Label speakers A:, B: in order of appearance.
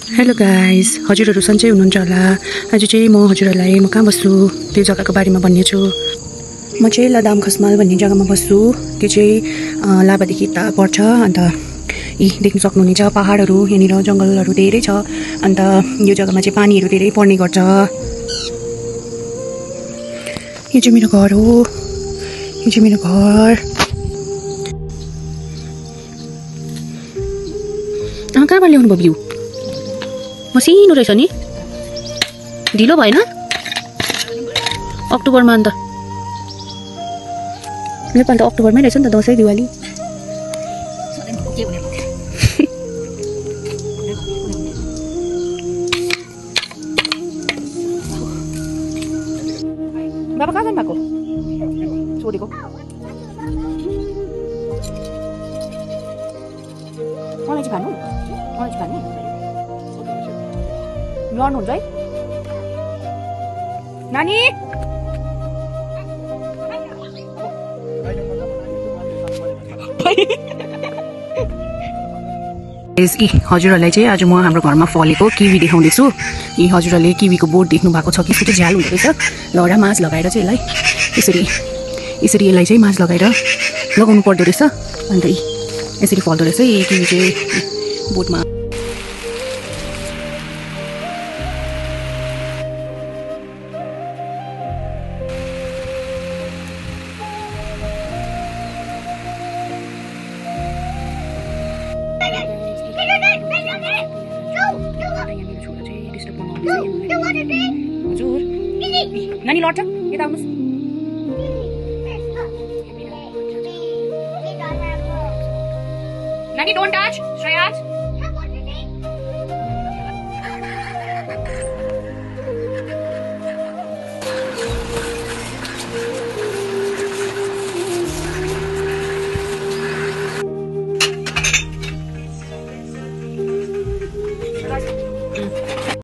A: Hello guys, हजुरहरू सन्चै हुनुहुन्छ होला। आज चाहिँ म हजुरहरूलाई म कहाँ बस्छु त्यो जग्गाको बारेमा भन्नेछु। म चाहिँ लदाम खसमाल भन्ने जग्गामा बस्छु। त्यो चाहिँ लाभादेखि यता पर्छ। अन्त देख्न सक्नुहुनेछ पहाडहरू, यहाँनिर जङ्गलहरू धेरै छ। अन्त यो जग्गामा चाहिँ पानीहरू धेरै पर्ने गर्छ। यो चाहिँ मेरो घर हो। यो चाहिँ मेरो घर। कहाँबाट ल्याउनु भयो भ्यू? मसिनो रहेछ नि, ढिलो भएन? अक्टोबरमा अन्त नेपाल त अक्टोबरमै रहेछ नि त, दसैँ दिवाली। बाबा कहाँ जानु भएको? सोधेको। मलाई चाहिँ खानु, मलाई चाहिँ खानु। लड्नुहुन्छ है नानी? हजुरहरूलाई चाहिँ आज म हाम्रो घरमा फलेको किवी देखाउँदैछु। हजुरहरूले किवीको बोट देख्नु भएको छ कि? यसको चाहिँ झ्याल हुँदो रहेछ। लौरा माझ लगाएर चाहिँ यसलाई यसरी यसलाई चाहिँ माझ लगाएर लगाउनु पर्दो रहेछ। अन्त यसरी फल्दो रहेछ यी किवी चाहिँ बोटमा। नानी लड्छ, यता आउनुहोस्। नानी डोन्ट टच, श्रेयाज।